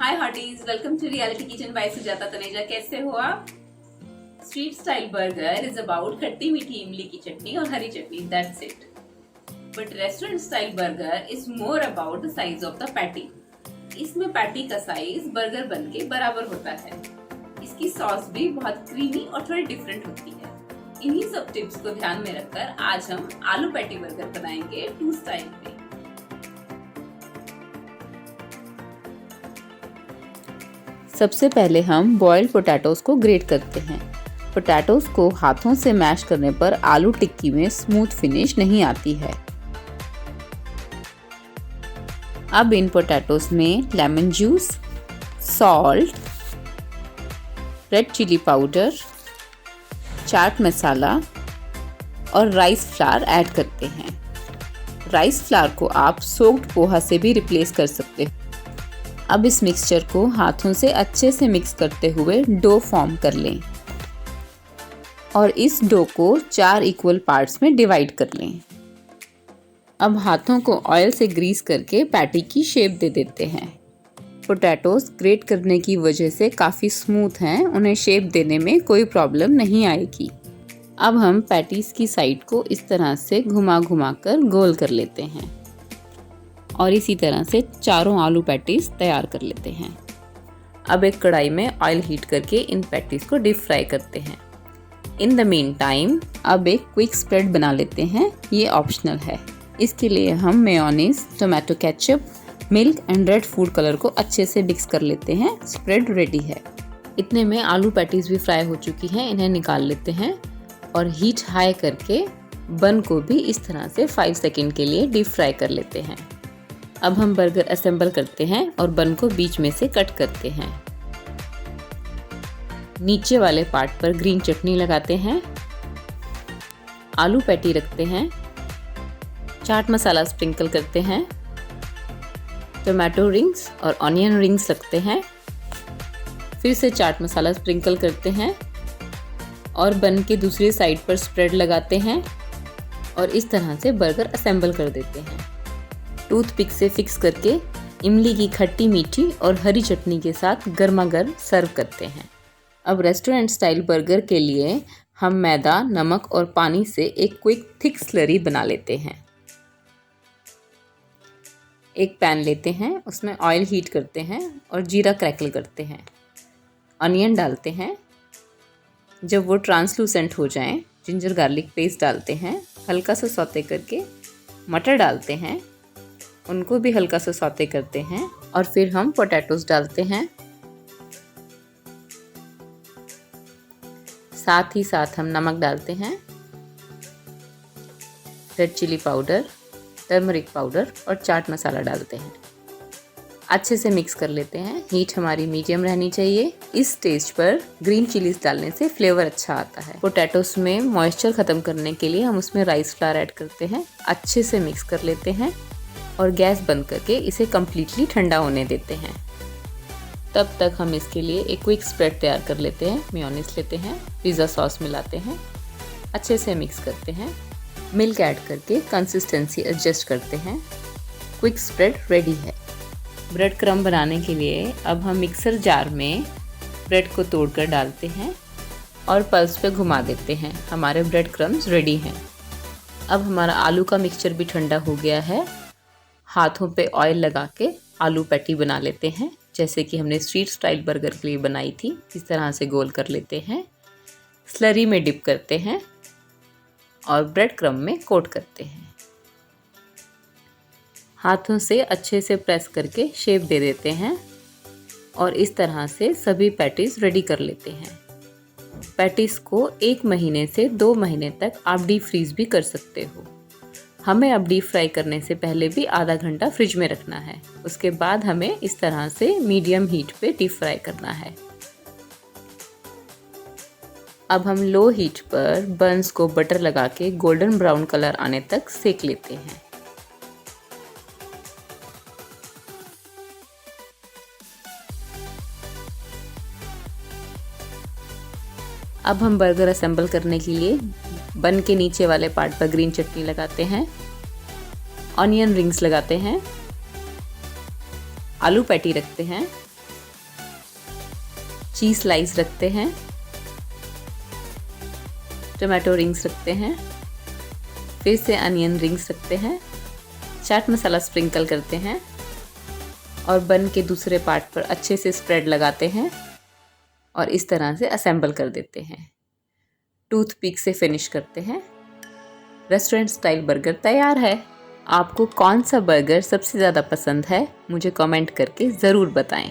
Hi hotties, welcome to reality kitchen by Sujata Taneja. कैसे हो आप? Street style burger is about खट्टी मीठी इमली की चटनी और हरी चटनी, that's it. But restaurant style burger is more about the size of the patty. इसमें पैटी का साइज बर्गर बन के बराबर होता है। इसकी सॉस भी बहुत क्रीमी और थोड़ी डिफरेंट होती है। इन्हीं सब टिप्स को ध्यान में रखकर आज हम आलू पैटी बर्गर बनाएंगे टू स्टाइल में। सबसे पहले हम बॉइल्ड पोटैटोज को ग्रेट करते हैं। पोटैटोज को हाथों से मैश करने पर आलू टिक्की में स्मूथ फिनिश नहीं आती है। अब इन पोटैटोज में lemon juice, salt, red chilli powder, chaat masala और राइस फ्लावर ऐड करते हैं। राइस फ्लावर को आप सोक्ड पोहा से भी रिप्लेस कर सकते हो। अब इस मिक्सचर को हाथों से अच्छे से मिक्स करते हुए डो फॉर्म कर लें और इस डो को 4 इक्वल पार्ट्स में डिवाइड कर लें। अब हाथों को ऑयल से ग्रीस करके पैटी की शेप दे देते हैं। पोटैटोज ग्रेट करने की वजह से काफ़ी स्मूथ हैं, उन्हें शेप देने में कोई प्रॉब्लम नहीं आएगी। अब हम पैटीज की साइड को इस तरह से घुमा घुमा कर गोल कर लेते हैं और इसी तरह से चारों आलू पैटीज तैयार कर लेते हैं। अब एक कढ़ाई में ऑयल हीट करके इन पैटीज को डीप फ्राई करते हैं। इन द मीन टाइम अब एक क्विक स्प्रेड बना लेते हैं, ये ऑप्शनल है। इसके लिए हम mayonnaise, tomato ketchup, milk and red food colour को अच्छे से मिक्स कर लेते हैं। स्प्रेड रेडी है। इतने में आलू पैटीज भी फ्राई हो चुकी हैं, इन्हें निकाल लेते हैं और हीट हाई करके बन को भी इस तरह से 5 सेकेंड के लिए डीप फ्राई कर लेते हैं। अब हम बर्गर असेंबल करते हैं और बन को बीच में से कट करते हैं। नीचे वाले पार्ट पर ग्रीन चटनी लगाते हैं, आलू पैटी रखते हैं, चाट मसाला स्प्रिंकल करते हैं, टोमेटो रिंग्स और ऑनियन रिंग्स रखते हैं, फिर से चाट मसाला स्प्रिंकल करते हैं और बन के दूसरी साइड पर स्प्रेड लगाते हैं और इस तरह से बर्गर असेंबल कर देते हैं। टूथपिक से फिक्स करके इमली की खट्टी मीठी और हरी चटनी के साथ गर्मा गर्म सर्व करते हैं। अब रेस्टोरेंट स्टाइल बर्गर के लिए हम मैदा, नमक और पानी से एक क्विक थिक स्लरी बना लेते हैं। एक पैन लेते हैं, उसमें ऑयल हीट करते हैं और जीरा क्रैकल करते हैं। अनियन डालते हैं। जब वो ट्रांसलूसेंट हो जाएं, जिंजर गार्लिक पेस्ट डालते हैं। हल्का सा सौते करके मटर डालते हैं, उनको भी हल्का सा सौते करते हैं और फिर हम पोटैटोज डालते हैं। साथ ही साथ हम नमक डालते हैं, red chilli powder, turmeric powder और चाट मसाला डालते हैं। अच्छे से मिक्स कर लेते हैं। हीट हमारी मीडियम रहनी चाहिए। इस स्टेज पर ग्रीन चिलीज डालने से फ्लेवर अच्छा आता है। पोटैटोज में मॉइस्चर ख़त्म करने के लिए हम उसमें राइस फ्लावर ऐड करते हैं। अच्छे से मिक्स कर लेते हैं और गैस बंद करके इसे कम्प्लीटली ठंडा होने देते हैं। तब तक हम इसके लिए एक क्विक स्प्रेड तैयार कर लेते हैं। मेयोनीज लेते हैं, पिज़्ज़ा सॉस मिलाते हैं, अच्छे से मिक्स करते हैं, मिल्क ऐड करके कंसिस्टेंसी एडजस्ट करते हैं। क्विक स्प्रेड रेडी है। ब्रेड क्रम्ब बनाने के लिए अब हम मिक्सर जार में ब्रेड को तोड़कर डालते हैं और पल्स पे घुमा देते हैं। हमारे ब्रेड क्रम्ब्स रेडी हैं। अब हमारा आलू का मिक्सचर भी ठंडा हो गया है। हाथों पे ऑयल लगा के आलू पैटी बना लेते हैं, जैसे कि हमने स्ट्रीट स्टाइल बर्गर के लिए बनाई थी। इस तरह से गोल कर लेते हैं, स्लरी में डिप करते हैं और ब्रेड क्रम्ब में कोट करते हैं। हाथों से अच्छे से प्रेस करके शेप दे देते हैं और इस तरह से सभी पैटीज रेडी कर लेते हैं। पैटीज को 1 महीने से 2 महीने तक आप डीप फ्रीज भी कर सकते हो। हमें अब डीप फ्राई करने से पहले भी आधा घंटा फ्रिज में रखना है। उसके बाद हमें इस तरह से मीडियम हीट पे डीप फ्राई करना है। अब हम लो हीट पर बन्स को बटर लगा के गोल्डन ब्राउन कलर आने तक सेक लेते हैं। अब हम बर्गर असेंबल करने के लिए बन के नीचे वाले पार्ट पर ग्रीन चटनी लगाते हैं, ऑनियन रिंग्स लगाते हैं, आलू पैटी रखते हैं, चीज़ स्लाइस रखते हैं, टोमेटो रिंग्स रखते हैं, फिर से अनियन रिंग्स रखते हैं, चाट मसाला स्प्रिंकल करते हैं और बन के दूसरे पार्ट पर अच्छे से स्प्रेड लगाते हैं और इस तरह से असेंबल कर देते हैं। टूथपिक से फिनिश करते हैं। रेस्टोरेंट स्टाइल बर्गर तैयार है। आपको कौन सा बर्गर सबसे ज़्यादा पसंद है मुझे कमेंट करके ज़रूर बताएं।